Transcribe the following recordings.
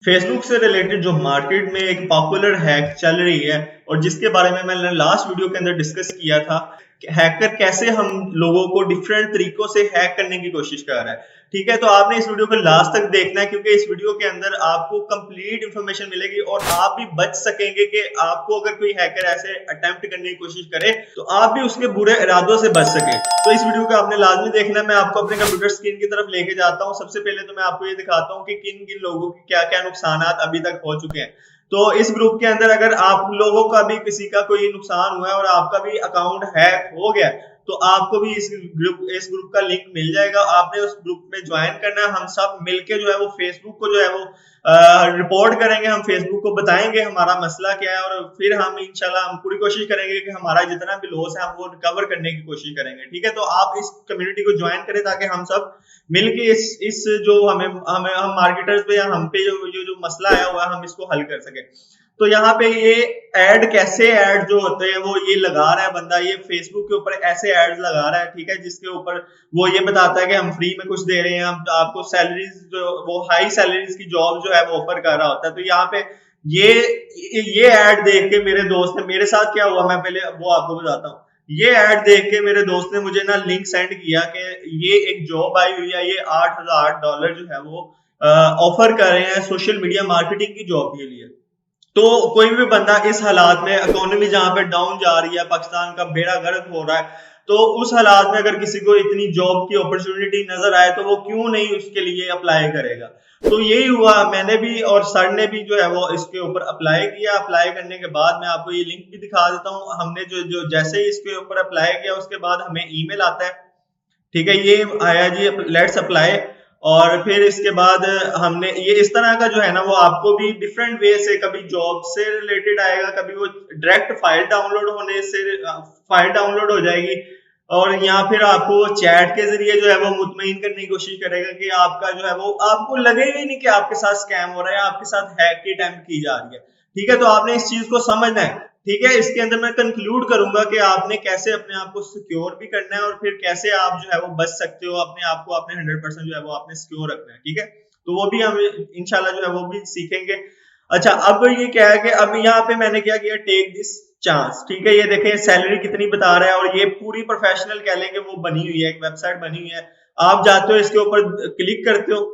Facebook से related जो market में एक पॉपुलर हैक चल रही है और जिसके बारे में मैंने लास्ट वीडियो के अंदर डिस्कस किया था कि हैकर कैसे हम लोगों को डिफरेंट तरीकों से हैक करने की कोशिश कर रहा है। ठीक है, तो आपने इस वीडियो को लास्ट तक देखना है क्योंकि इस वीडियो के अंदर आपको कंप्लीट इंफॉर्मेशन मिलेगी और आप भी बच सकेंगे कि आपको अगर कोई हैकर ऐसे अटेम्प्ट करने की कोशिश करे तो आप भी उसके बुरे इरादों से बच सके। तो इस वीडियो को आपने लाजमी देखना है। मैं आपको अपने कंप्यूटर स्क्रीन की तरफ लेके जाता हूँ। सबसे पहले तो मैं आपको ये दिखाता हूँ कि किन किन लोगों की क्या क्या नुकसान अभी तक हो चुके हैं। तो इस ग्रुप के अंदर अगर आप लोगों का भी किसी का कोई नुकसान हुआ है और आपका भी अकाउंट हैक हो गया तो आपको भी इस ग्रुप का लिंक मिल जाएगा। आपने उस ग्रुप में ज्वाइन करना है। हम सब मिलके जो है वो फेसबुक को जो है वो रिपोर्ट करेंगे। हम फेसबुक को बताएंगे हमारा मसला क्या है और फिर हम इंशाल्लाह हम पूरी कोशिश करेंगे कि हमारा जितना भी लॉस है हम वो रिकवर करने की कोशिश करेंगे। ठीक है, तो आप इस कम्युनिटी को ज्वाइन करें ताकि हम सब मिलके इस जो हमें हमें हम मार्केटर्स पे या हम पे जो मसला आया हुआ है हम इसको हल कर सके। तो यहाँ पे ये ऐड जो होते हैं वो ये लगा रहा है बंदा, ये फेसबुक के ऊपर ऐसे एड्स लगा रहा है। ठीक है, जिसके ऊपर वो ये बताता है कि हम फ्री में कुछ दे रहे हैं, हम आपको सैलरीज जो वो हाई सैलरीज की जॉब जो है वो ऑफर कर रहा होता है। तो यहाँ पे ये एड देख के मेरे दोस्त ने, मेरे साथ क्या हुआ मैं पहले वो आपको बताता हूँ। ये एड देख के मेरे दोस्त ने मुझे ना लिंक सेंड किया कि ये एक जॉब आई हुई है, ये $8,000 जो है वो ऑफर कर रहे हैं सोशल मीडिया मार्केटिंग की जॉब के लिए। तो कोई भी बंदा इस हालात में, इकोनॉमी जहां पे डाउन जा रही है, पाकिस्तान का बेड़ा गर्क हो रहा है, तो उस हालात में अगर किसी को इतनी जॉब की अपॉर्चुनिटी नजर आए तो वो क्यों नहीं उसके लिए अप्लाई करेगा। तो यही हुआ, मैंने भी और सर ने भी जो है वो इसके ऊपर अप्लाई किया। अप्लाई करने के बाद मैं आपको ये लिंक भी दिखा देता हूँ। हमने जो जो जैसे ही इसके ऊपर अप्लाई किया उसके बाद हमें ईमेल आता है। ठीक है, ये आया जी लेट्स अप्लाई। और फिर इसके बाद हमने ये इस तरह का जो है ना वो आपको भी डिफरेंट वे से, कभी जॉब से रिलेटेड आएगा, कभी वो डायरेक्ट फाइल डाउनलोड होने से फाइल डाउनलोड हो जाएगी और यहाँ फिर आपको चैट के जरिए जो है वो मुतमईन करने की कोशिश करेगा कि आपका जो है वो आपको लगेगा ही नहीं कि आपके साथ स्कैम हो रहा है, आपके साथ हैक की अटेम्प्ट की जा रही है। ठीक है, तो आपने इस चीज को समझना है। ठीक है, इसके अंदर मैं कंक्लूड करूंगा कि आपने कैसे अपने आप को सिक्योर भी करना है और फिर कैसे आप जो है वो बच सकते हो, अपने आप को आपने 100% जो है वो आपने सिक्योर रखना है। ठीक है, तो वो भी हम इंशाल्लाह जो है वो भी सीखेंगे। अच्छा, अब ये क्या है कि अब यहाँ पे मैंने क्या किया, टेक दिस चांस। ठीक है, ये देखें सैलरी कितनी बता रहा है और ये पूरी प्रोफेशनल कह लेंगे वो बनी हुई है, एक वेबसाइट बनी हुई है। आप जाते हो इसके ऊपर क्लिक करते हो,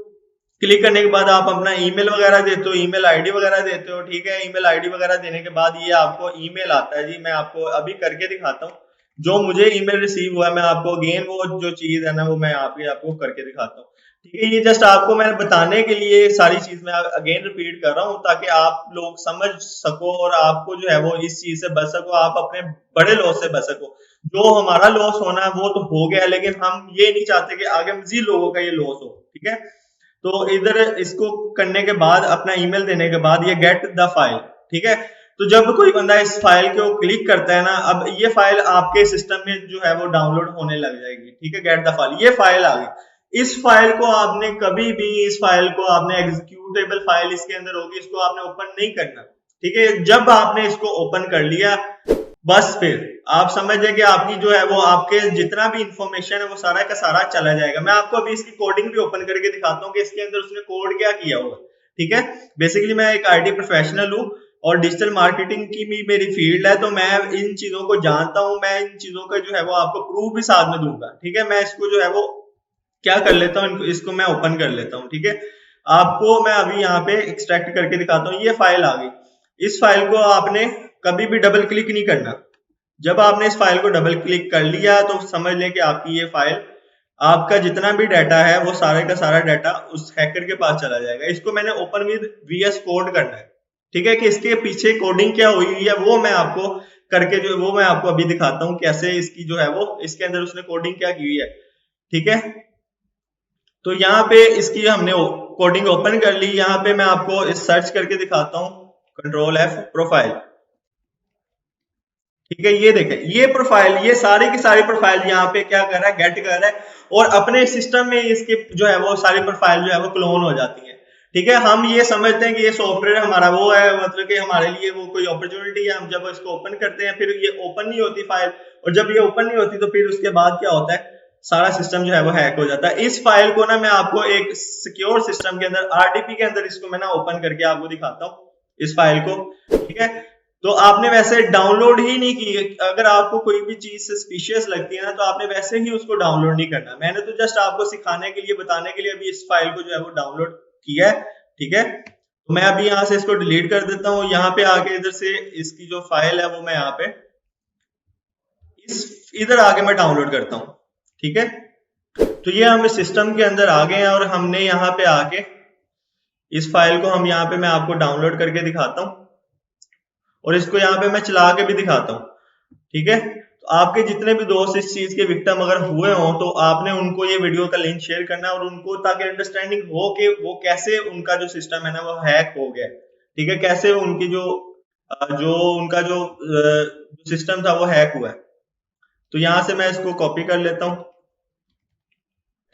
क्लिक करने के बाद आप अपना ईमेल वगैरह देते हो, ईमेल आईडी वगैरह देते हो। ठीक है, ईमेल आईडी वगैरह देने के बाद ये आपको ईमेल आता है जी। मैं आपको अभी करके दिखाता हूँ जो मुझे ईमेल रिसीव हुआ है। मैं आपको अगेन वो जो चीज है ना वो मैं आपको करके दिखाता हूँ। ठीक है, ये जस्ट आपको मैं बताने के लिए सारी चीज मैं अगेन रिपीट कर रहा हूँ ताकि आप लोग समझ सको और आपको जो है वो इस चीज से बच सको, आप अपने बड़े लॉस से बच सको। जो हमारा लॉस होना है वो तो हो गया, लेकिन हम ये नहीं चाहते कि आगे मजीद लोगों का ये लॉस हो। ठीक है, तो इधर इसको करने के बाद अपना ईमेल देने के बाद ये गेट द फाइल। ठीक है, तो जब कोई बंदा इस फाइल को क्लिक करता है ना, अब ये फाइल आपके सिस्टम में जो है वो डाउनलोड होने लग जाएगी। ठीक है, गेट द फाइल, ये फाइल आ गई। इस फाइल को आपने कभी भी, इस फाइल को आपने एग्जीक्यूटेबल फाइल इसके अंदर होगी, इसको आपने ओपन नहीं करना। ठीक है, जब आपने इसको ओपन कर लिया बस फिर आप समझे कि आपकी जो है वो आपके जितना भी इंफॉर्मेशन है वो सारा का सारा चला जाएगा। मैं आपको अभी इसकी कोडिंग भी ओपन करके दिखाता हूँ कि इसके अंदर उसने कोड क्या किया हुआ। ठीक है, बेसिकली मैं एक आईटी प्रोफेशनल हूँ और डिजिटल मार्केटिंग की भी मेरी फील्ड है, तो मैं इन चीजों को जानता हूँ। मैं इन चीजों का जो है वो आपको प्रूफ भी साथ में दूंगा। ठीक है, मैं इसको जो है वो क्या कर लेता हूँ, इसको मैं ओपन कर लेता हूँ। ठीक है, आपको मैं अभी यहाँ पे एक्सट्रैक्ट करके दिखाता हूँ। ये फाइल आ गई। इस फाइल को आपने कभी भी डबल क्लिक नहीं करना। जब आपने इस फाइल को डबल क्लिक कर लिया तो समझ लें कि आपकी ये फाइल, आपका जितना भी डाटा है वो सारे का सारा डाटा उस हैकर के पास चला जाएगा। इसको मैंने ओपन विद वीएस कोड करना है। ठीक है, कि इसके पीछे कोडिंग क्या हुई हुई है वो मैं आपको करके जो वो मैं आपको अभी दिखाता हूँ कैसे इसकी जो है वो इसके अंदर उसने कोडिंग क्या की हुई है। ठीक है, तो यहाँ पे इसकी हमने कोडिंग ओपन कर ली। यहाँ पे मैं आपको इस सर्च करके दिखाता हूँ, कंट्रोल एफ प्रोफाइल। ठीक है, ये देखें ये प्रोफाइल, ये सारी की सारी प्रोफाइल यहाँ पे क्या कर रहा है, गेट कर रहा है और अपने सिस्टम में इसके जो है वो सारी प्रोफाइल जो है वो क्लोन हो जाती है। ठीक है, हम ये समझते हैं कि ये सॉफ्टवेयर हमारा वो है, मतलब कि हमारे लिए वो कोई अपॉर्चुनिटी है। हम जब इसको ओपन करते हैं फिर ये ओपन नहीं होती फाइल, और जब ये ओपन नहीं होती तो फिर उसके बाद क्या होता है, सारा सिस्टम जो है वो हैक हो जाता है। इस फाइल को ना मैं आपको एक सिक्योर सिस्टम के अंदर आरडीपी के अंदर इसको मैं ना ओपन करके आपको दिखाता हूँ इस फाइल को, ठीक है। तो आपने वैसे डाउनलोड ही नहीं की, अगर आपको कोई भी चीज सस्पिशियस लगती है ना तो आपने वैसे ही उसको डाउनलोड नहीं करना। मैंने तो जस्ट आपको सिखाने के लिए, बताने के लिए अभी इस फाइल को जो है वो डाउनलोड किया है, ठीक है। तो मैं अभी यहाँ से इसको डिलीट कर देता हूँ। यहाँ पे आके इधर से इसकी जो फाइल है वो मैं यहाँ पे इधर आके मैं डाउनलोड करता हूँ, ठीक है। तो ये हम इस सिस्टम के अंदर आ गए हैं और हमने यहाँ पे आके इस फाइल को हम यहाँ पे मैं आपको डाउनलोड करके दिखाता हूँ और इसको यहाँ पे मैं चला के भी दिखाता हूँ, ठीक है। तो आपके जितने भी दोस्त इस चीज के विक्टिम अगर हुए हों तो आपने उनको ये वीडियो का लिंक शेयर करना है और उनको, ताकि अंडरस्टैंडिंग हो कि वो कैसे उनका जो सिस्टम है ना वो हैक हो गया, ठीक है। कैसे उनकी जो उनका जो सिस्टम था वो हैक हुआ है। तो यहां से मैं इसको कॉपी कर लेता हूँ,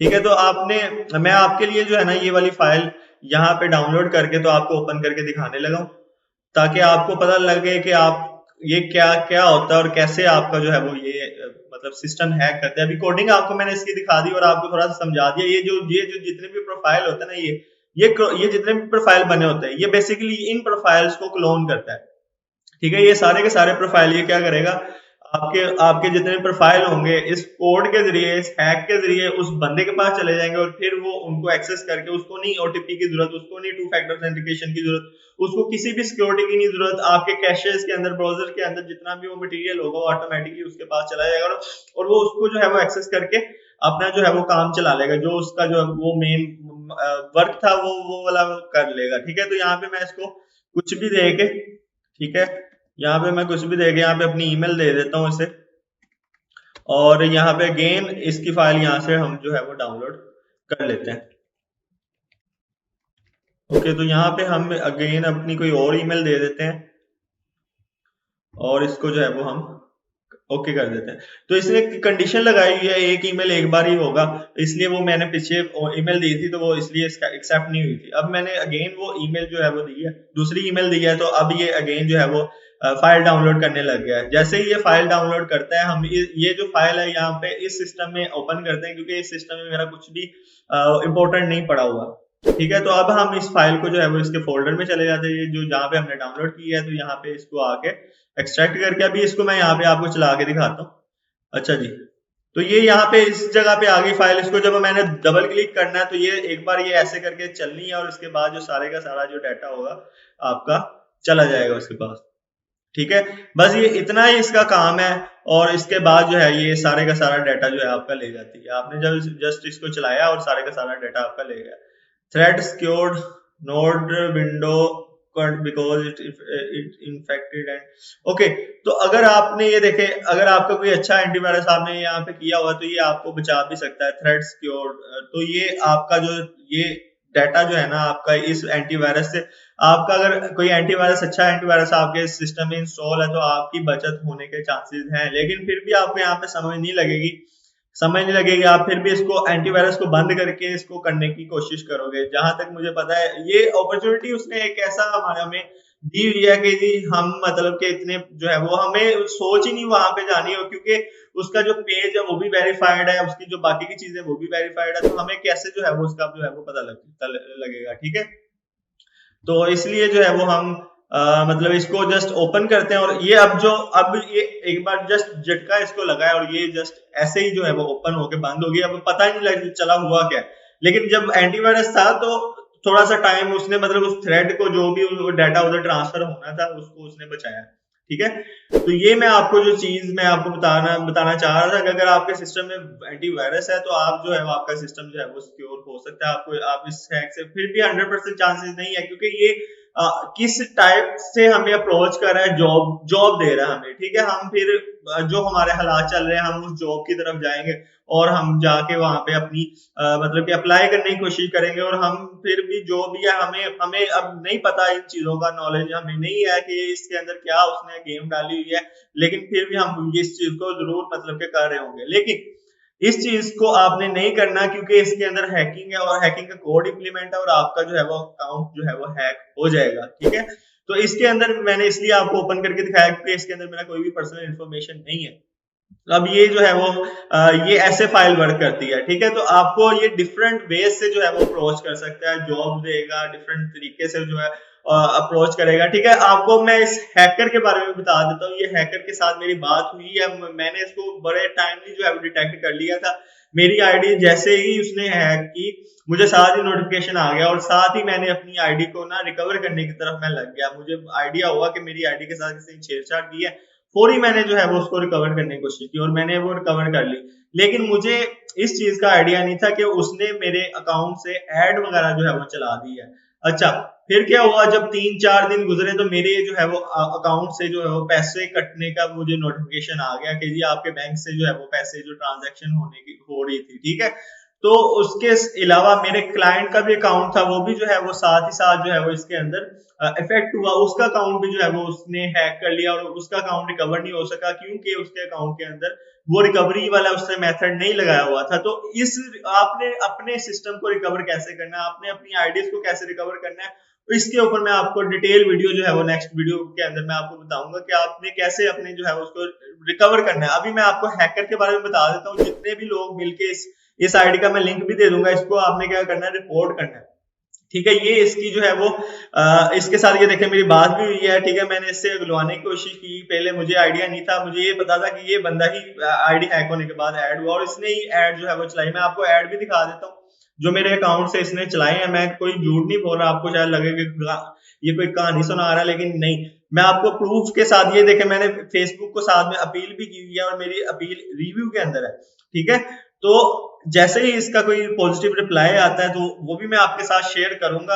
ठीक है। तो मैं आपके लिए जो है ना ये वाली फाइल यहाँ पे डाउनलोड करके तो आपको ओपन करके दिखाने लगा हूँ, ताकि आपको पता लगे कि आप ये क्या क्या होता है और कैसे आपका जो है वो ये मतलब सिस्टम हैक करते हैं। अभी कोडिंग आपको मैंने इसकी दिखा दी और आपको थोड़ा सा समझा दिया। ये जो जितने भी प्रोफाइल होते हैं ना, ये जितने भी प्रोफाइल बने होते हैं, ये बेसिकली इन प्रोफाइल्स को क्लोन करता है, ठीक है। ये सारे के सारे प्रोफाइल ये क्या करेगा, आपके आपके जितने प्रोफाइल होंगे इस कोड के जरिए, इस हैक के जरिए उस बंदे के पास चले जाएंगे और फिर वो उनको एक्सेस करके, उसको नहीं ओटीपी की जरूरत, उसको नहीं टू फैक्टर ऑथेंटिकेशन की जरूरत, उसको किसी भी सिक्योरिटी की नहीं जरूरत। आपके कैशेस के अंदर, ब्राउजर के अंदर जितना भी वो मटेरियल होगा वो ऑटोमेटिकली उसके पास चला जाएगा और वो उसको जो है वो एक्सेस करके अपना जो है वो काम चला लेगा। जो उसका जो वो मेन वर्क था वो वाला कर लेगा, ठीक है। तो यहाँ पे मैं इसको कुछ भी दे के, ठीक है, यहाँ पे मैं कुछ भी देके यहाँ पे अपनी ईमेल दे देता हूँ इसे, और यहाँ पे अगेन इसकी फाइल यहाँ से हम जो है वो डाउनलोड कर लेते हैं। ओके, तो यहाँ पे हम अगेन अपनी कोई और ईमेल दे देते हैं और इसको जो है वो हम ओके कर देते हैं। तो इसने कंडीशन लगाई हुई है एक ईमेल एक बार ही होगा, इसलिए वो मैंने पीछे ईमेल दी थी तो वो इसलिए एक्सेप्ट नहीं हुई थी। अब मैंने अगेन वो ईमेल जो है वो दी है, दूसरी ईमेल दी है, तो अब ये अगेन जो है वो फाइल डाउनलोड करने लग गया है। जैसे ही ये फाइल डाउनलोड करता है, हम ये जो फाइल है यहाँ पे इस सिस्टम में ओपन करते हैं, क्योंकि इस सिस्टम में मेरा कुछ भी इंपॉर्टेंट नहीं पड़ा हुआ, ठीक है। तो अब हम इस फाइल को जो है वो इसके फोल्डर में चले जाते हैं, जो जहाँ पे हमने डाउनलोड किया है। तो यहाँ पे इसको आके एक्सट्रैक्ट करके अभी इसको मैं यहाँ पे आपको चला के दिखाता हूँ। अच्छा जी, तो ये यहाँ पे इस जगह पे आ गई फाइल। इसको जब मैंने डबल क्लिक करना है तो ये एक बार ये ऐसे करके चलनी है और इसके बाद जो सारे का सारा जो डाटा होगा आपका चला जाएगा उसके पास, ठीक है। बस ये इतना ही इसका काम है और इसके बाद जो है ये सारे का सारा डाटा जो है आपका ले जाती है। आपने जब जस्ट इसको चलाया और सारे का सारा डाटा आपका ले गया। Thread secured node window because it infected and okay. तो अगर आपने ये देखे, अगर आपका कोई अच्छा एंटीवायरस आपने यहाँ पे किया हुआ तो ये आपको बचा भी सकता है। थ्रेड सिक्योर्ड, तो ये आपका जो ये डाटा जो है ना आपका इस एंटीवायरस से, आपका अगर कोई एंटीवायरस, अच्छा एंटीवायरस आपके सिस्टम में इंस्टॉल है तो आपकी बचत होने के चांसेस हैं। लेकिन फिर भी आपको यहाँ पे समझ नहीं लगेगी, आप फिर भी इसको एंटीवायरस को बंद करके इसको करने की कोशिश करोगे। जहां तक मुझे पता है ये अपॉर्चुनिटी उसने एक ऐसा हमें दी हुई है कि जी हम मतलब के इतने जो है वो हमें सोच ही नहीं वहां पे जानी हो, क्योंकि उसका जो पेज है वो भी वेरीफाइड है, उसकी जो बाकी की चीजें वो भी वेरीफाइड है। तो हमें कैसे जो है वो उसका जो है वो पता लगेगा, ठीक है। तो इसलिए जो है वो हम मतलब इसको जस्ट ओपन करते हैं और ये अब ये एक बार जस्ट झटका इसको लगा है और ये जस्ट ऐसे ही जो है वो ओपन होके बंद हो गया। अब पता ही नहीं चला हुआ क्या। लेकिन जब एंटीवायरस था तो थोड़ा सा टाइम उसने, मतलब उस थ्रेड को जो भी डाटा उधर ट्रांसफर होना था उसको उसने बचाया, ठीक है। तो ये मैं आपको जो चीज मैं आपको बताना चाह रहा था कि अगर आपके सिस्टम में एंटीवायरस है तो आप जो है वो आपका सिस्टम जो है वो सिक्योर हो सकता है। आप इस हैक से फिर भी 100% चांसेस नहीं है, क्योंकि ये किस टाइप से हमें अप्रोच कर रहा है, जॉब दे रहा है हमें, ठीक है। हम फिर जो हमारे हालात चल रहे हैं हम उस जॉब की तरफ जाएंगे और हम जाके वहां पे अपनी मतलब कि अप्लाई करने की कोशिश करेंगे और हम फिर भी जो भी है हमें अब नहीं पता, इन चीजों का नॉलेज हमें नहीं है कि इसके अंदर क्या उसने गेम डाली हुई है। लेकिन फिर भी हम इस चीज को जरूर मतलब के कर रहे होंगे। लेकिन इस चीज को आपने नहीं करना, क्योंकि इसके अंदर हैकिंग है और हैकिंग का कोड इंप्लीमेंट है और आपका जो है वो अकाउंट जो है वो हैक हो जाएगा, ठीक है। तो इसके अंदर मैंने इसलिए आपको ओपन करके दिखाया क्योंकि इसके अंदर मेरा कोई भी पर्सनल इंफॉर्मेशन नहीं है, अब ये जो है वो ये ऐसे फाइल वर्क करती है, ठीक है। तो आपको ये डिफरेंट वेज से जो है वो अप्रोच कर सकता है, जॉब देगा, डिफरेंट तरीके से जो है अप्रोच करेगा, ठीक है। आपको मैं इस हैकर के बारे में बता देता हूँ। ये हैकर के साथ मेरी बात हुई है, मैंने इसको बड़े टाइमली जो है वो डिटेक्ट कर लिया था। मेरी आईडी जैसे ही उसने हैक की, मुझे साथ ही नोटिफिकेशन आ गया और साथ ही मैंने अपनी आईडी को ना रिकवर करने की तरफ मैं लग गया। मुझे आइडिया हुआ कि मेरी आईडी के साथ किसी ने छेड़छाड़ की है, फौरी मैंने जो है वो उसको रिकवर करने की कोशिश की और मैंने वो रिकवर कर ली। लेकिन मुझे इस चीज का आइडिया नहीं था कि उसने मेरे अकाउंट से एड वगैरह जो है वो चला दी है। अच्छा, फिर क्या हुआ, जब 3-4 दिन गुजरे तो मेरे जो है वो अकाउंट से जो है वो पैसे कटने का मुझे नोटिफिकेशन आ गया कि जी आपके बैंक से जो है वो पैसे जो ट्रांजैक्शन होने की हो रही थी, ठीक है। तो उसके अलावा मेरे क्लाइंट का भी अकाउंट था, वो भी जो है वो साथ ही साथ जो है वो इसके अंदर इफेक्ट हुआ। उसका अकाउंट भी जो है वो उसने हैक कर लिया और उसका अकाउंट रिकवर नहीं हो सका, क्योंकि उसके अकाउंट के अंदर वो रिकवरी वाला उसने मेथड नहीं लगाया हुआ था। तो इस आपने अपने सिस्टम को रिकवर कैसे करना है, आपने अपनी आईडीज को कैसे रिकवर करना है, तो इसके ऊपर मैं आपको डिटेल वीडियो जो है वो नेक्स्ट वीडियो के अंदर मैं आपको बताऊंगा कि आपने कैसे अपने जो है उसको रिकवर करना है। अभी मैं आपको हैकर के बारे में बता देता हूँ। जितने भी लोग मिलके इस आईडी का मैं लिंक भी दे दूंगा, इसको आपने क्या करना है, रिपोर्ट करना है, ठीक है। ये इसकी जो है वो इसके साथ ये देखें मेरी बात भी हुई है, ठीक है। मैंने इससे अगलवाने की कोशिश की, पहले मुझे आइडिया नहीं था, मुझे ये पता था कि ये बंदा ही आईडी हैक होने के बाद ऐड हुआ और इसने ही ऐड जो है वो चलाई। मैं आपको ऐड भी दिखा देता हूँ जो मेरे अकाउंट से इसने चलाए हैं। मैं कोई झूठ नहीं बोल रहा, आपको शायद लगे कि ये कोई कहानी सुना रहा है, लेकिन नहीं, मैं आपको प्रूफ के साथ ये देखे, मैंने फेसबुक को साथ में अपील भी की हुई है और मेरी अपील रिव्यू के अंदर है, ठीक है। तो जैसे ही इसका कोई पॉजिटिव रिप्लाई आता है तो वो भी मैं आपके साथ शेयर करूंगा,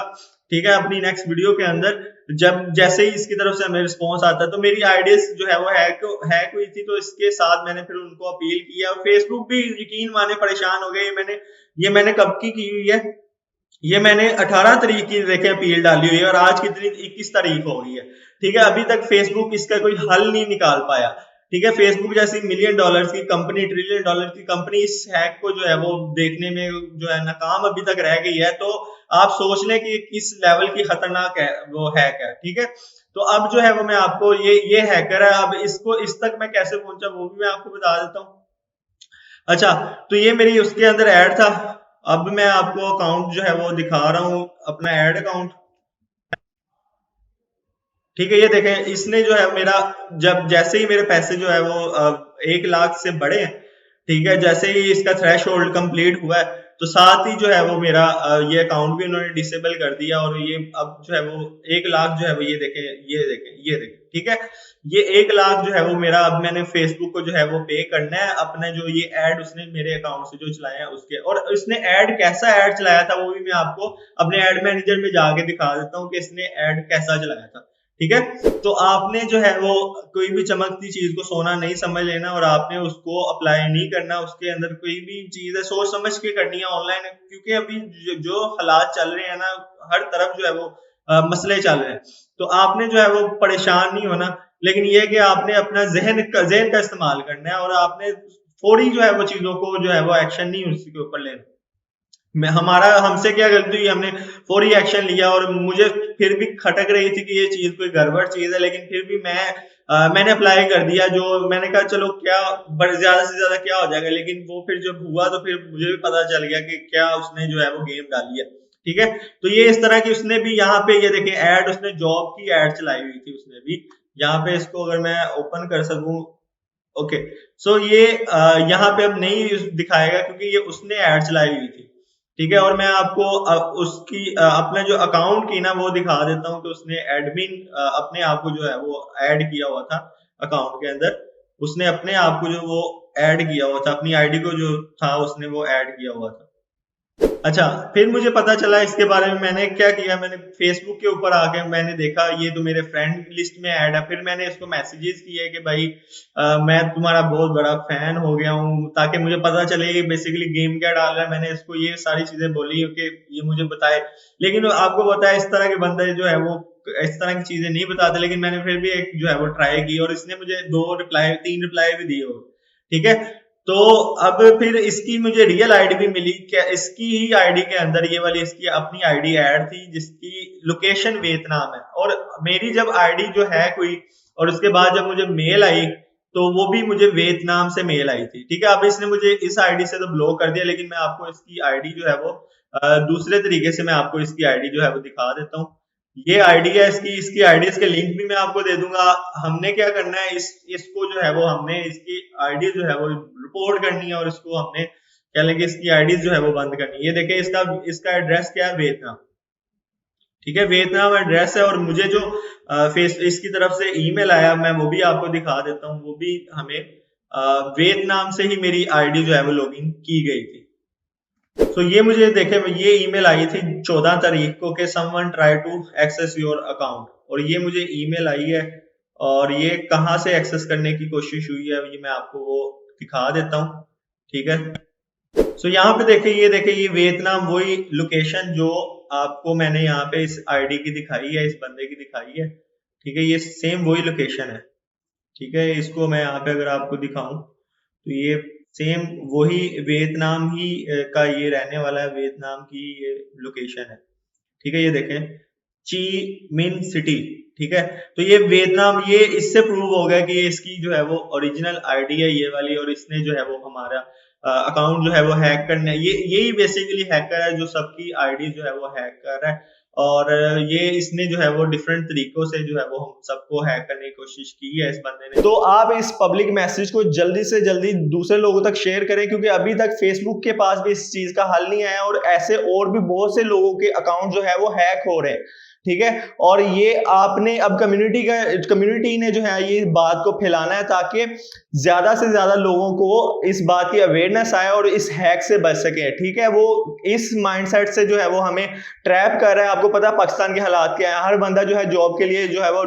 ठीक है, अपनी नेक्स्ट वीडियो के अंदर। जब जैसे ही इसकी तरफ से हमें रिस्पॉन्स आता है, तो मेरी आईडीज जो है वो हैक हुई थी, तो इसके साथ मैंने फिर उनको अपील किया और फेसबुक भी यकीन माने परेशान हो गए। ये मैंने कब की हुई है, ये मैंने 18 तारीख की देखे अपील डाली हुई है और आज कितनी 21 तारीख हो गई है, ठीक है। अभी तक फेसबुक इसका कोई हल नहीं निकाल पाया, ठीक है। फेसबुक जैसी मिलियन डॉलर्स की कंपनी, ट्रिलियन डॉलर की कंपनी इस हैक को जो है वो देखने में जो है नाकाम अभी तक रह गई है। तो आप सोच लें कि किस लेवल की खतरनाक है वो हैक है, ठीक है। तो अब जो है वो मैं आपको ये हैकर है, अब इसको इस तक मैं कैसे पहुंचा वो भी मैं आपको बता देता हूँ। अच्छा, तो ये मेरी उसके अंदर ऐड था। अब मैं आपको अकाउंट जो है वो दिखा रहा हूँ, अपना ऐड अकाउंट, ठीक है। ये देखें, इसने जो है मेरा, जब जैसे ही मेरे पैसे जो है वो 1 लाख से बढ़े हैं, ठीक है, जैसे ही इसका थ्रेश होल्ड कंप्लीट हुआ है, तो साथ ही जो है वो मेरा ये अकाउंट भी उन्होंने डिसेबल कर दिया और ये अब जो है वो 1 लाख जो है वो ये देखें, ठीक है। ये 1 लाख जो है वो मेरा, अब मैंने फेसबुक को जो है वो पे करना है अपने जो ये एड उसने मेरे अकाउंट से जो चलाया है उसके। और इसने ऐड कैसा ऐड चलाया था वो भी मैं आपको अपने एड मैनेजर में जाके दिखा देता हूँ कि इसने ऐड कैसा चलाया था, ठीक है। तो आपने जो है वो कोई भी चमकती चीज को सोना नहीं समझ लेना और आपने उसको अप्लाई नहीं करना। उसके अंदर कोई भी चीज है सोच समझ के करनी है ऑनलाइन, क्योंकि अभी जो हालात चल रहे हैं ना, हर तरफ जो है वो मसले चल रहे हैं। तो आपने जो है वो परेशान नहीं होना, लेकिन ये कि आपने अपना जहन का इस्तेमाल करना है और आपने फौरी जो है वो चीजों को जो है वो एक्शन नहीं उसके ऊपर लेना। मैं हमारा हमसे क्या गलती हुई, हमने फौरी एक्शन लिया और मुझे फिर भी खटक रही थी कि ये चीज कोई गड़बड़ चीज है, लेकिन फिर भी मैंने अप्लाई कर दिया। जो मैंने कहा चलो क्या ज्यादा से ज्यादा क्या हो जाएगा, लेकिन वो फिर जब हुआ तो फिर मुझे भी पता चल गया कि क्या उसने जो है वो गेम डाली है, ठीक है। तो ये इस तरह की उसने भी यहाँ पे ये देखें एड, उसने जॉब की एड चलाई हुई थी उसने भी। यहाँ पे इसको अगर मैं ओपन कर सकूं, ओके। सो ये यहाँ पे अब नहीं दिखाएगा क्योंकि ये उसने ऐड चलाई हुई थी, ठीक है। और मैं आपको उसकी अपना जो अकाउंट की ना वो दिखा देता हूँ कि उसने एडमिन अपने आप को जो है वो ऐड किया हुआ था अकाउंट के अंदर। उसने अपने आप को जो वो ऐड किया हुआ था, अपनी आईडी को जो था उसने वो ऐड किया हुआ था। अच्छा, फिर मुझे पता चला इसके बारे में। मैंने क्या किया, मैंने फेसबुक के ऊपर आके मैंने देखा ये तो मेरे फ्रेंड लिस्ट में ऐड है। फिर मैंने इसको मैसेजेस किए कि भाई मैं तुम्हारा बहुत बड़ा फैन हो गया हूँ, ताकि मुझे पता चले कि बेसिकली गेम क्या डाल रहा है। मैंने इसको ये सारी चीजें बोली कि ये मुझे बताए, लेकिन आपको पता है इस तरह के बंदे जो है वो इस तरह की चीजें नहीं बताते। लेकिन मैंने फिर भी एक जो है वो ट्राई की और इसने मुझे 2 रिप्लाई 3 रिप्लाई भी दिए हो, ठीक है। तो अब फिर इसकी मुझे रियल आईडी भी मिली, क्या इसकी ही आईडी के अंदर ये वाली इसकी अपनी आईडी ऐड थी जिसकी लोकेशन वियतनाम है। और मेरी जब आईडी जो है कोई, और उसके बाद जब मुझे मेल आई तो वो भी मुझे वेद नाम से मेल आई थी। ठीक है, अब इसने मुझे इस आईडी से तो ब्लॉक कर दिया, लेकिन मैं आपको इसकी आईडी जो है वो दूसरे तरीके से मैं आपको इसकी आईडी जो है वो दिखा देता हूँ। ये आईडी है इसकी आईडी, इसके लिंक भी मैं आपको दे दूंगा। हमने क्या करना है, इसको जो है वो हमने इसकी आईडी जो है वो रिपोर्ट करनी है, और इसको हमने कह लेंगे इसकी आईडी जो है वो बंद करनी है। ये देखें, इसका एड्रेस क्या है, वियतनाम। ठीक है, वियतनाम एड्रेस है। और मुझे जो फेस इसकी तरफ से ईमेल आया, मैं वो भी आपको दिखा देता हूँ। वो भी हमें वियतनाम से ही मेरी आईडी जो है वो लॉगिन की गई थी। तो ये मुझे देखे, ये ईमेल आई थी 14 तारीख को कि someone try to access your account, और ये मुझे ईमेल आई है। और ये कहाँ से एक्सेस करने की कोशिश हुई है, ये मैं आपको वो दिखा देता हूँ। ठीक है, सो यहाँ पे देखिए, ये वियतनाम वही लोकेशन जो आपको मैंने यहाँ पे इस आईडी की दिखाई है, इस बंदे की दिखाई है। ठीक है, ये सेम वही लोकेशन है। ठीक है, इसको मैं यहाँ पे अगर आपको दिखाऊं तो ये सेम वही वियतनाम ही का ये रहने वाला है, वियतनाम की ये लोकेशन है। ठीक है, ये देखें, ची मिन सिटी। ठीक है, तो ये वियतनाम, ये इससे प्रूव हो गया कि ये इसकी जो है वो ओरिजिनल आईडी है ये वाली, और इसने जो है वो हमारा अकाउंट जो है वो हैक करने, यही बेसिकली हैकर है जो सबकी आईडी जो है वो हैक कर रहा है। और ये इसने जो है वो डिफरेंट तरीकों से जो है वो हम सबको हैक करने की कोशिश की है इस बंदे ने। तो आप इस पब्लिक मैसेज को जल्दी से जल्दी दूसरे लोगों तक शेयर करें, क्योंकि अभी तक फेसबुक के पास भी इस चीज का हल नहीं आया, और ऐसे और भी बहुत से लोगों के अकाउंट जो है वो हैक हो रहे हैं। ठीक है, और ये आपने अब कम्युनिटी ने जो है ये बात को फैलाना है, ताकि ज्यादा से ज्यादा लोगों को इस बात की अवेयरनेस आए और इस हैक से बच सके। ठीक है, वो इस माइंडसेट से जो है वो हमें ट्रैप कर रहा है। आपको पता है पाकिस्तान के हालात क्या है, हर बंदा जो है जॉब के लिए जो है वो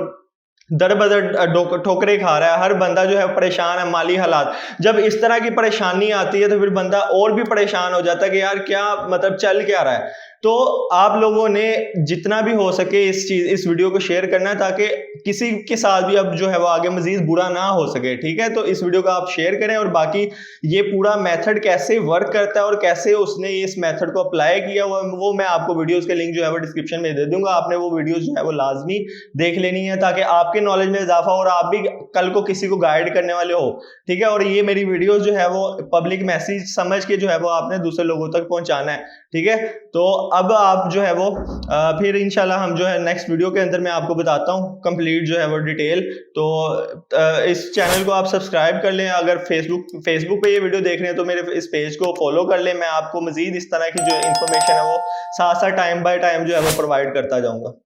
दर बदर ठोकरे खा रहा है, हर बंदा जो है परेशान है, माली हालात। जब इस तरह की परेशानी आती है तो फिर बंदा और भी परेशान हो जाता है कि यार क्या मतलब चल क्या रहा है। तो आप लोगों ने जितना भी हो सके इस वीडियो को शेयर करना है, ताकि किसी के साथ भी अब जो है वो आगे मजीद बुरा ना हो सके। ठीक है, तो इस वीडियो को आप शेयर करें, और बाकी ये पूरा मेथड कैसे वर्क करता है और कैसे उसने इस मेथड को अप्लाई किया वो मैं आपको वीडियोस के लिंक जो है वो डिस्क्रिप्शन में दे दूंगा। आपने वो वीडियोस जो है वो लाजमी देख लेनी है, ताकि आपके नॉलेज में इजाफा हो और आप भी कल को किसी को गाइड करने वाले हो। ठीक है, और ये मेरी वीडियोस जो है वो पब्लिक मैसेज समझ के जो है वो आपने दूसरे लोगों तक पहुंचाना है। ठीक है, तो अब आप जो है वो फिर इंशाल्लाह हम जो है नेक्स्ट वीडियो के अंदर मैं आपको बताता हूँ कंप्लीट जो है वो डिटेल। तो इस चैनल को आप सब्सक्राइब कर लें, अगर फेसबुक पे ये वीडियो देख रहे हैं तो मेरे इस पेज को फॉलो कर लें। मैं आपको मजीद इस तरह की जो इन्फॉर्मेशन है वो साथ साथ टाइम बाय टाइम जो है वो प्रोवाइड करता जाऊंगा।